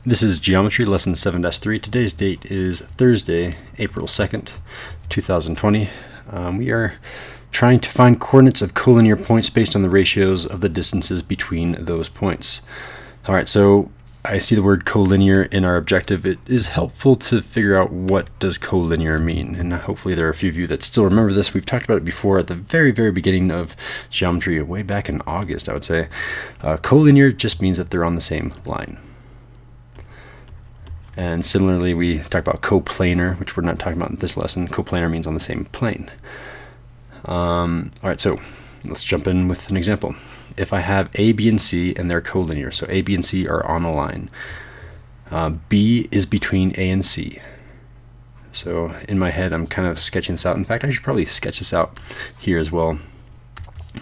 This is Geometry Lesson 7-3. Today's date is Thursday, April 2nd, 2020. We are trying to find coordinates of collinear points based on the ratios of the distances between those points. Alright, so I see the word collinear in our objective. It is helpful to figure out what does collinear mean, and hopefully there are a few of you that still remember this. We've talked about it before at the very beginning of geometry, way back in August, I would say. Collinear just means that they're on the same line. And similarly, we talk about coplanar, which we're not talking about in this lesson. Coplanar means on the same plane. Alright, so let's jump in with an example. If I have A, B, and C, and they're collinear, so A, B, and C are on a line. B is between A and C. So in my head, I'm kind of sketching this out. In fact, I should probably sketch this out here as well.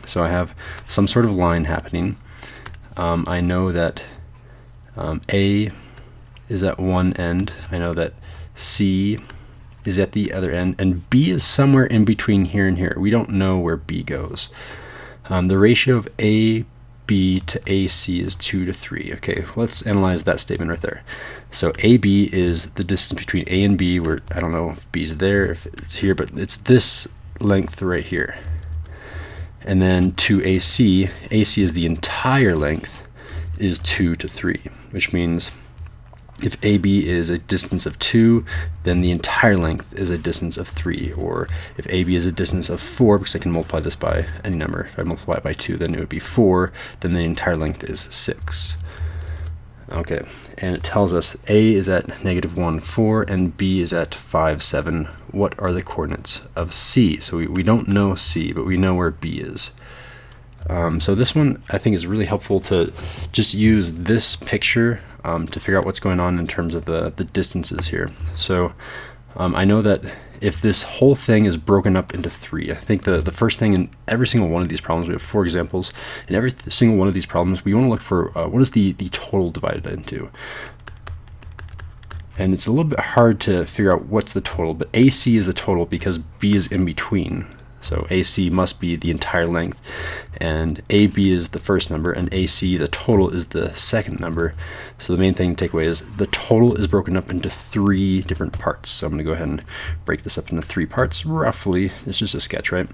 So I have some sort of line happening. I know that A is at one end. I know that C is at the other end, and B is somewhere in between here and here. We don't know where B goes. The ratio of AB to AC is 2 to 3. Okay, let's analyze that statement right there. So AB is the distance between A and B, where I don't know if B is there, if it's here, but it's this length right here. And then to AC, AC is the entire length, is 2 to 3, which means if AB is a distance of 2, then the entire length is a distance of 3. Or if AB is a distance of 4, because I can multiply this by any number, if I multiply it by 2, then it would be 4, then the entire length is 6. Okay, and it tells us A is at -1, 4, and B is at 5, 7. What are the coordinates of C? So we don't know C, but we know where B is. So this one I think is really helpful to just use this picture to figure out what's going on in terms of the distances here. So I know that if this whole thing is broken up into 3, I think the first thing in every single one of these problems, we have 4 examples, in every single one of these problems we want to look for what is the total divided into. And it's a little bit hard to figure out what's the total, but AC is the total because B is in between. So AC must be the entire length, and AB is the first number, and AC, the total, is the second number. So the main thing to take away is the total is broken up into 3 different parts. So I'm going to go ahead and break this up into 3 parts, roughly. It's just a sketch, right?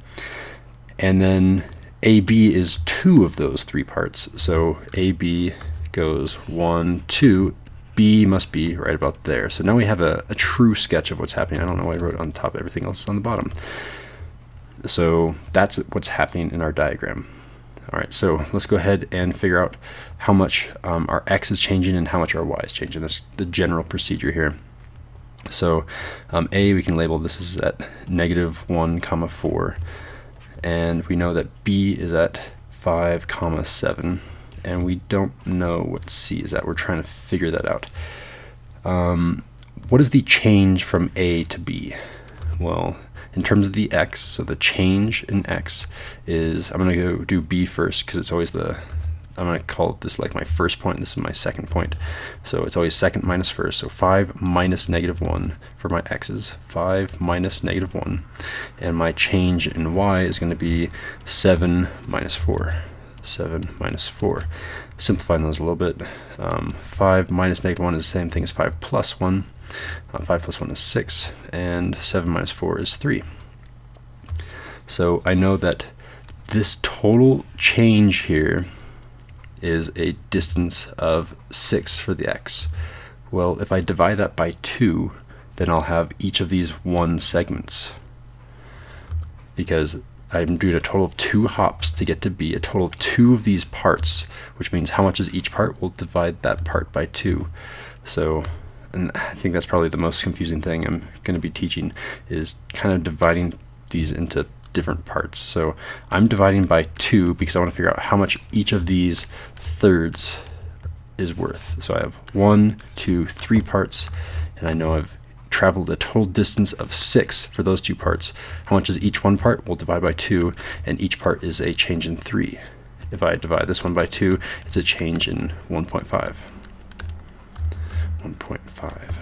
And then AB is 2 of those 3 parts. So AB goes 1, 2. B must be right about there. So now we have a true sketch of what's happening. I don't know why I wrote it on top, everything else is on the bottom. So that's what's happening in our diagram. Alright, so let's go ahead and figure out how much our x is changing and how much our y is changing. That's the general procedure here. So A, we can label this is at -1, 4, and we know that B is at 5, 7, and we don't know what C is at. We're trying to figure that out. What is the change from A to B? Well, in terms of the x, so the change in x is, I'm going to go do B first because it's always I'm going to call this like my first point, this is my second point. So it's always second minus first, so 5 minus -1 for my x's, 5 minus -1, and my change in y is going to be 7 minus 4. 7 minus 4. Simplifying those a little bit, 5 minus -1 is the same thing as 5 plus 1. 5 plus 1 is 6, and 7 minus 4 is 3. So I know that this total change here is a distance of 6 for the x. Well, if I divide that by 2, then I'll have each of these 1 segments, because I'm doing a total of 2 hops to get to B, a total of 2 of these parts, which means how much is each part? We'll divide that part by 2. So, and I think that's probably the most confusing thing I'm going to be teaching, is kind of dividing these into different parts. So I'm dividing by 2 because I want to figure out how much each of these thirds is worth. So I have 1, 2, 3 parts, and I know I've traveled a total distance of 6 for those 2 parts. How much is each one part? We'll divide by 2, and each part is a change in 3. If I divide this one by 2, it's a change in 1.5. 1.5.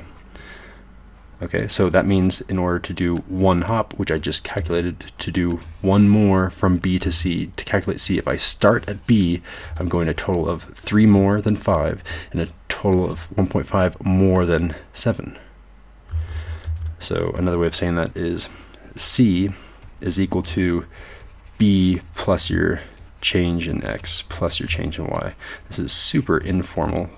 Okay, so that means in order to do 1 hop, which I just calculated, to do 1 more from B to C, to calculate C, if I start at B, I'm going a total of 3 more than 5, and a total total of 1.5 more than 7. So another way of saying that is C is equal to B plus your change in X plus your change in Y. This is super informal.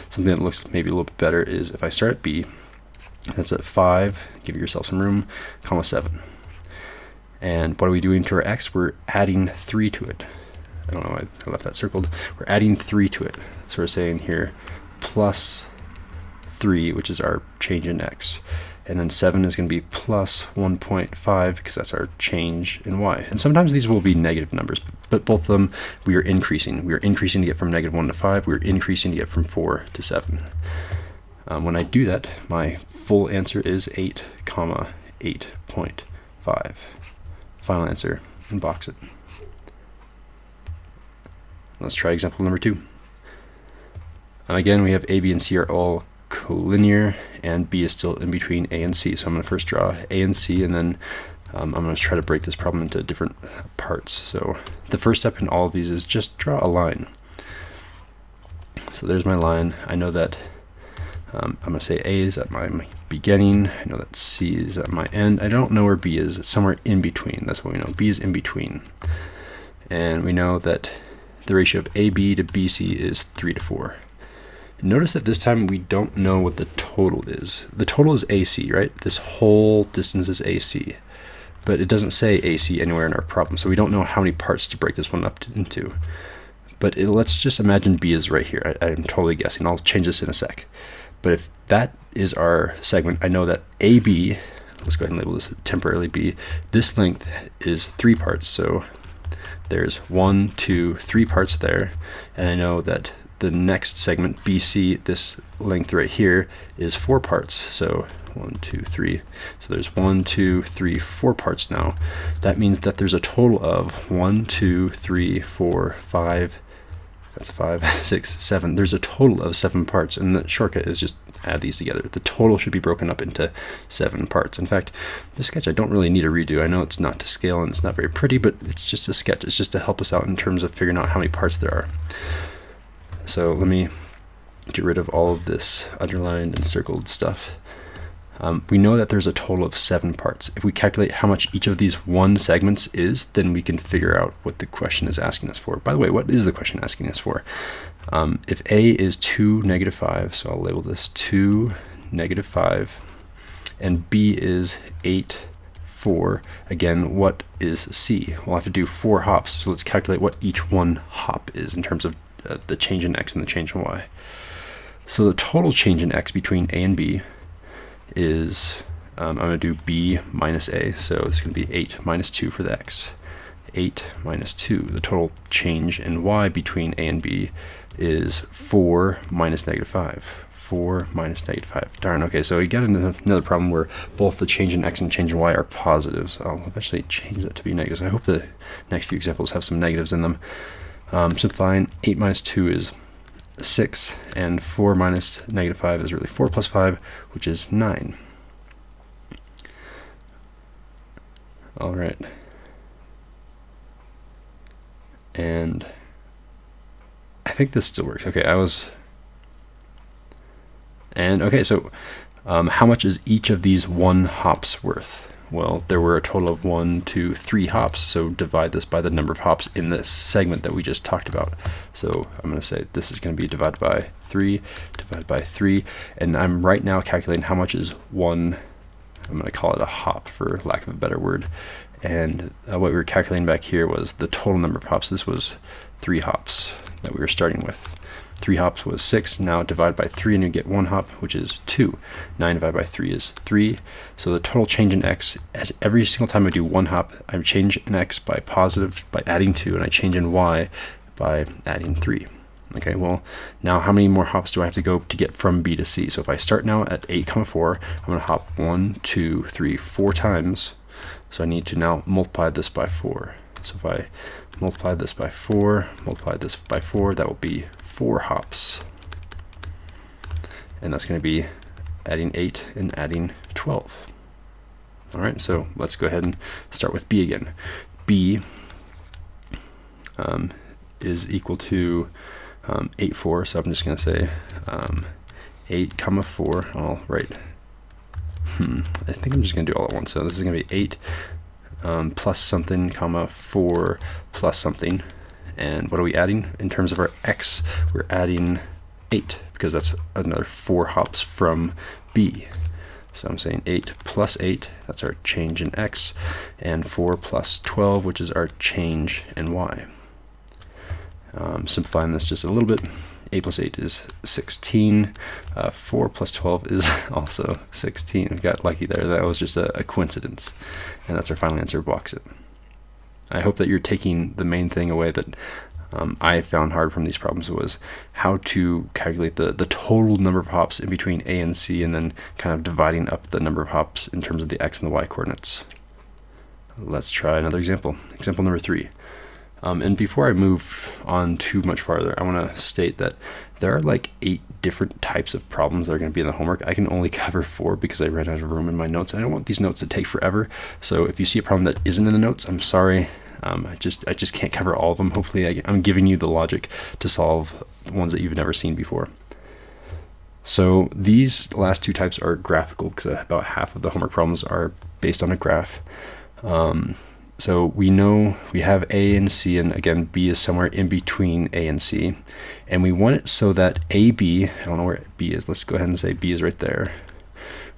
Something that looks maybe a little bit better is if I start at B, that's at 5, give yourself some room, comma 7. And what are we doing to our X? We're adding 3 to it. I don't know why I left that circled. We're adding 3 to it. So we're saying here plus 3, which is our change in X. And then 7 is going to be plus 1.5 because that's our change in Y. And sometimes these will be negative numbers, but both of them we are increasing. We are increasing to get from -1 to 5. We're increasing to get from 4 to 7. When I do that, my full answer is 8, 8.5. Final answer, and box it. Let's try example number 2. Again, we have A, B, and C are all collinear, and B is still in between A and C. So I'm going to first draw A and C, and then I'm going to try to break this problem into different parts. So the first step in all of these is just draw a line. So there's my line. I know that I'm going to say A is at my beginning. I know that C is at my end. I don't know where B is. It's somewhere in between. That's what we know. B is in between. And we know that the ratio of AB to BC is 3 to 4. Notice that this time we don't know what the total is. The total is AC, right? This whole distance is AC. But it doesn't say AC anywhere in our problem, so we don't know how many parts to break this one up into. But let's just imagine B is right here. I'm totally guessing. I'll change this in a sec. But if that is our segment, I know that AB, let's go ahead and label this temporarily B, this length is 3 parts. So there's 1, 2, 3 parts there. And I know that the next segment, BC, this length right here, is 4 parts. So 1, 2, 3. So there's 1, 2, 3, 4 parts now. That means that there's a total of 1, 2, 3, 4, 5. That's 5, 6, 7. There's a total of 7 parts, and the shortcut is just add these together. The total should be broken up into 7 parts. In fact, this sketch I don't really need a redo. I know it's not to scale and it's not very pretty, but it's just a sketch. It's just to help us out in terms of figuring out how many parts there are. So let me get rid of all of this underlined and circled stuff. We know that there's a total of 7 parts. If we calculate how much each of these 1 segments is, then we can figure out what the question is asking us for. By the way, what is the question asking us for? If A is 2, -5, so I'll label this 2, -5, and B is 8, 4, again, what is C? We'll have to do 4 hops, so let's calculate what each one hop is in terms of the change in X and the change in Y. So the total change in X between A and B is, I'm going to do B minus A, so it's going to be 8 minus 2 for the X. 8 minus 2. The total change in Y between A and B is 4 minus -5. 4 minus -5. Darn, okay, so we got another problem where both the change in X and change in Y are positive. So I'll eventually change that to be negatives. I hope the next few examples have some negatives in them. Simplifying, 8 minus 2 is 6, and 4 minus -5 is really 4 plus 5, which is 9. All right. And I think this still works. Okay, so how much is each of these 1 hops worth? Well, there were a total of 1, 2, 3 hops, so divide this by the number of hops in this segment that we just talked about. So I'm going to say this is going to be divided by 3, and I'm right now calculating how much is 1, I'm going to call it a hop for lack of a better word, and what we were calculating back here was the total number of hops. This was 3 hops that we were starting with. 3 hops was 6, now divide by 3 and you get 1 hop, which is 2. 9 divided by 3 is 3. So the total change in X, at every single time I do 1 hop, I change in X by positive by adding 2, and I change in Y by adding 3. Okay, well, now how many more hops do I have to go to get from B to C? So if I start now at 8, 4, I'm going to hop 1, 2, 3, 4 times. So I need to now multiply this by 4. So if I multiply this by 4, multiply this by 4, that will be 4 hops. And that's going to be adding 8 and adding 12. All right, so let's go ahead and start with B again. B is equal to 8, 4. So I'm just going to say 8, comma 4. I'll write. I think I'm just going to do all at once. So this is going to be 8 plus something, comma 4 plus something. And what are we adding? In terms of our x, we're adding 8 because that's another 4 hops from B. So I'm saying 8 plus 8, that's our change in x, and 4 plus 12, which is our change in y. Simplifying this just a little bit, 8 plus 8 is 16, 4 plus 12 is also 16. We got lucky there. That was just a coincidence. And that's our final answer, box it. I hope that you're taking the main thing away that I found hard from these problems was how to calculate the total number of hops in between A and C, and then kind of dividing up the number of hops in terms of the x and the y coordinates. Let's try another example. Example number 3. And before I move on too much farther, I want to state that there are like 8 different types of problems that are going to be in the homework. I can only cover 4 because I ran out of room in my notes. I don't want these notes to take forever. So if you see a problem that isn't in the notes, I'm sorry. I just can't cover all of them. Hopefully I'm giving you the logic to solve the ones that you've never seen before. So these last 2 types are graphical because about half of the homework problems are based on a graph. So we know we have A and C, and again, B is somewhere in between A and C. And we want it so that AB, I don't know where B is, let's go ahead and say B is right there.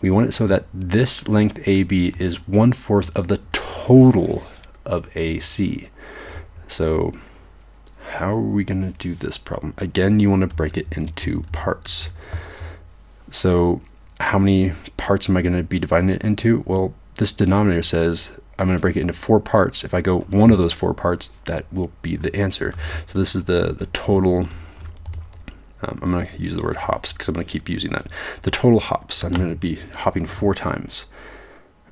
We want it so that this length AB is 1/4 of the total of AC. So how are we going to do this problem? Again, you want to break it into parts. So how many parts am I going to be dividing it into? Well, this denominator says I'm going to break it into 4 parts. If I go one of those 4 parts, that will be the answer. So this is the total. I'm going to use the word hops because I'm going to keep using that. The total hops, I'm going to be hopping 4 times.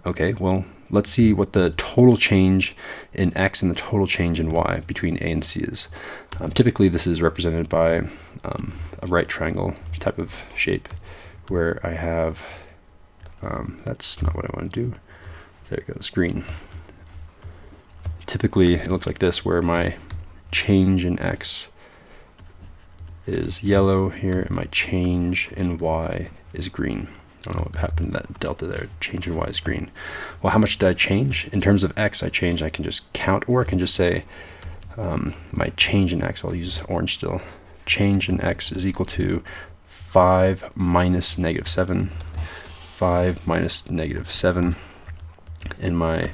Okay, well, let's see what the total change in x and the total change in y between A and C is. Typically, this is represented by a right triangle type of shape where I have, that's not what I want to do. There it goes, green. Typically, it looks like this, where my change in x is yellow here, and my change in y is green. I don't know what happened to that delta there. Change in y is green. Well, how much did I change? In terms of x, I changed. I can just count, or I can just say my change in x, I'll use orange still. Change in x is equal to 5 minus -7. 5 minus -7. And my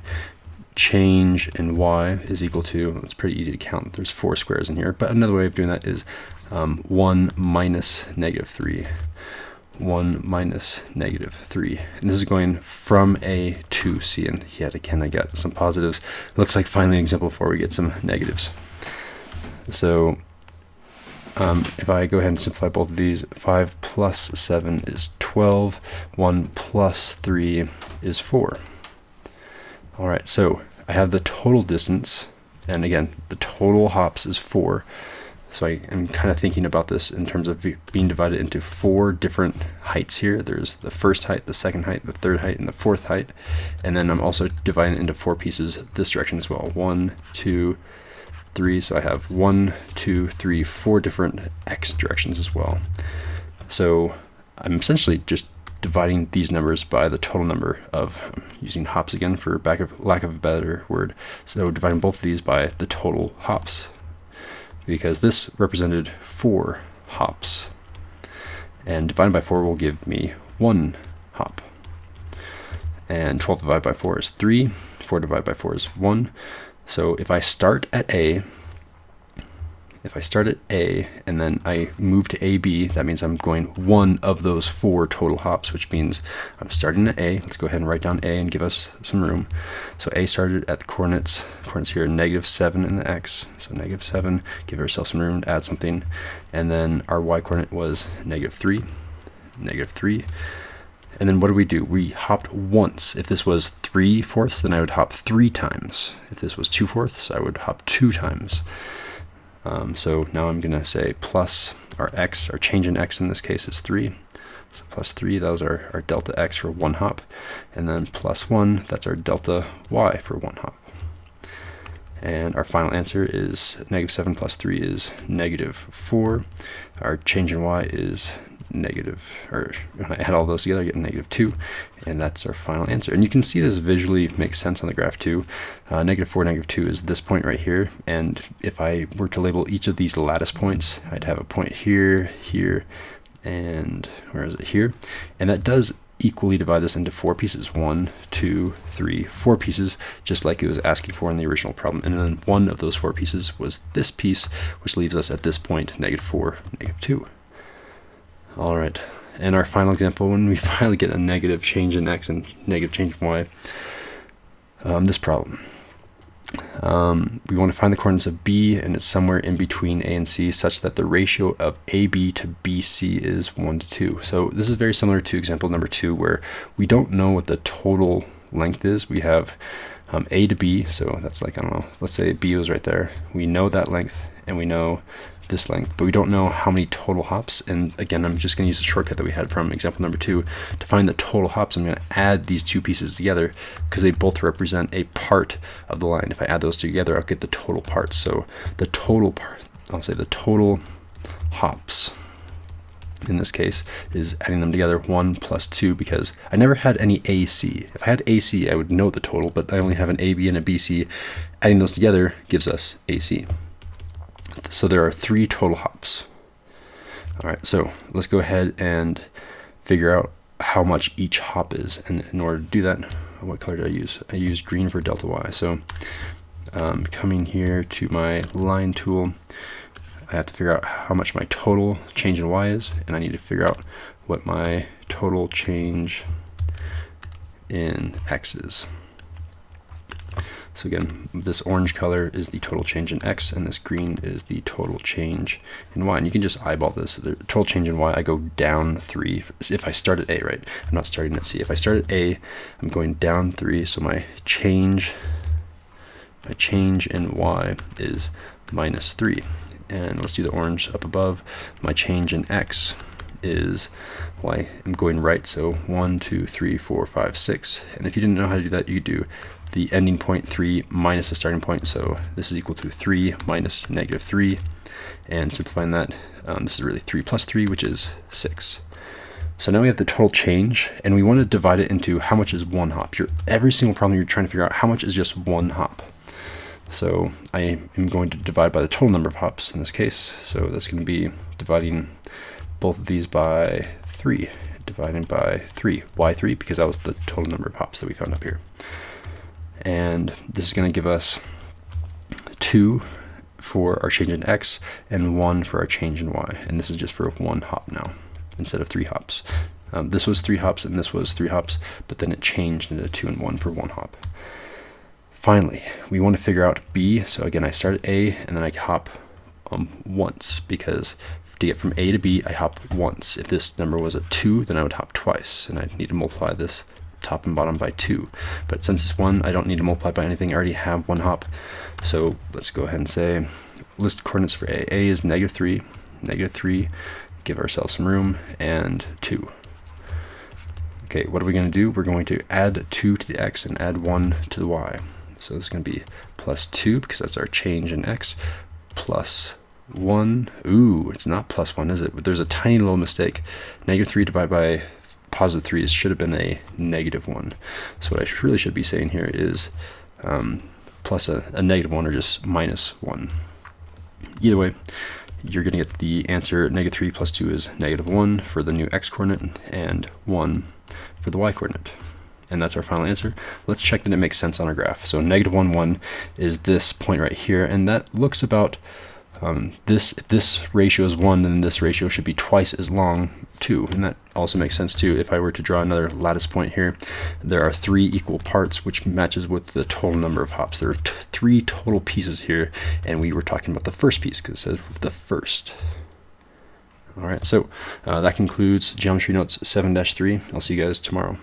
change in y is equal to, it's pretty easy to count, there's 4 squares in here, but another way of doing that is 1 minus -3. 1 minus -3. And this is going from A to C, and yet again I got some positives. It looks like finally in example 4 we get some negatives. So if I go ahead and simplify both of these, 5 plus 7 is 12, 1 plus 3 is 4. All right, so I have the total distance, and again, the total hops is 4. So I am kind of thinking about this in terms of being divided into 4 different heights here. There's the first height, the second height, the third height, and the fourth height. And then I'm also dividing it into 4 pieces this direction as well. 1, 2, 3. So I have 1, 2, 3, 4 different x directions as well. So I'm essentially just dividing these numbers by the total number of, I'm using hops again for lack of a better word, so dividing both of these by the total hops, because this represented 4 hops, and dividing by 4 will give me 1 hop, and 12 divided by 4 is 3, 4 divided by 4 is 1. So if I start at A, and then I move to AB, that means I'm going one of those 4 total hops, which means I'm starting at A. Let's go ahead and write down A and give us some room. So A started at the coordinates here, -7 in the x, so -7, give ourselves some room to add something, and then our y coordinate was -3, -3. And then what do? We hopped once. If this was 3/4, then I would hop 3 times. If this was 2/4, I would hop 2 times. So now I'm going to say plus our x, our change in x in this case is 3. So plus 3, that was our delta x for 1 hop. And then plus 1, that's our delta y for 1 hop. And our final answer is -7 plus 3 is -4. Our change in y is negative, or when I add all those together, I get -2, and that's our final answer. And you can see this visually makes sense on the graph too. -4, -2 is this point right here, and if I were to label each of these lattice points, I'd have a point here, here, and where is it, here, and that does equally divide this into 4 pieces. 1, 2, 3, 4 pieces, just like it was asking for in the original problem. And then one of those 4 pieces was this piece, which leaves us at this point -4, -2. All right, and our final example, when we finally get a negative change in x and negative change in y, this problem. We want to find the coordinates of B, and it's somewhere in between A and C, such that the ratio of AB to BC is 1 to 2. So this is very similar to example number 2, where we don't know what the total length is. We have A to B, so that's like, I don't know, let's say B was right there. We know that length, and we know this length, but we don't know how many total hops. And again, I'm just going to use the shortcut that we had from example number 2 to find the total hops. I'm going to add these 2 pieces together because they both represent a part of the line. If I add those together, I'll get the total parts. So the total part, I'll say the total hops in this case is adding them together, 1 plus 2, because I never had any AC. If I had AC, I would know the total, but I only have an AB and a BC. Adding those together gives us AC. So there are 3 total hops. All right, so let's go ahead and figure out how much each hop is. And in order to do that, what color did I use? I used green for delta y. So coming here to my line tool, I have to figure out how much my total change in y is, and I need to figure out what my total change in x is. So again, this orange color is the total change in x, and this green is the total change in y. And you can just eyeball this. The total change in y, I go down 3. If I start at A, right? I'm not starting at C. If I start at A, I'm going down 3. So my change in y is -3. And let's do the orange up above. My change in x is, well, I'm going right, so 1, 2, 3, 4, 5, 6. And if you didn't know how to do that, you could do the ending point 3 minus the starting point. So this is equal to 3 minus -3. And simplifying that, this is really 3 plus 3, which is 6. So now we have the total change, and we want to divide it into how much is 1 hop. Every single problem, you're trying to figure out how much is just 1 hop. So I am going to divide by the total number of hops in this case. So that's going to be dividing both of these by 3, dividing by 3. Why 3? Because that was the total number of hops that we found up here. And this is going to give us 2 for our change in x and 1 for our change in y. And this is just for 1 hop now instead of 3 hops. This was 3 hops and this was 3 hops, but then it changed into 2 and 1 for 1 hop. Finally, we want to figure out B. So again, I start at A and then I hop once, because to get from A to B, I hop once. If this number was a 2, then I would hop twice, and I'd need to multiply this top and bottom by 2. But since it's 1, I don't need to multiply by anything. I already have 1 hop. So let's go ahead and say list coordinates for A. A is -3, give ourselves some room, and 2. Okay, what are we going to do? We're going to add 2 to the x and add 1 to the y. So it's going to be +2, because that's our change in x, +1. Ooh, it's not +1, is it? But there's a tiny little mistake. -3 divided by +3 should have been a -1. So what I really should be saying here is plus a -1 or just -1. Either way, you're going to get the answer. -3 plus 2 is -1 for the new x coordinate and 1 for the y coordinate. And that's our final answer. Let's check that it makes sense on our graph. So -1, 1 is this point right here, and that looks about if this ratio is 1, then this ratio should be twice as long too. And that also makes sense too. If I were to draw another lattice point here, there are 3 equal parts, which matches with the total number of hops. There are 3 total pieces here, and we were talking about the first piece because it says the first. All right, so that concludes Geometry Notes 7-3. I'll see you guys tomorrow.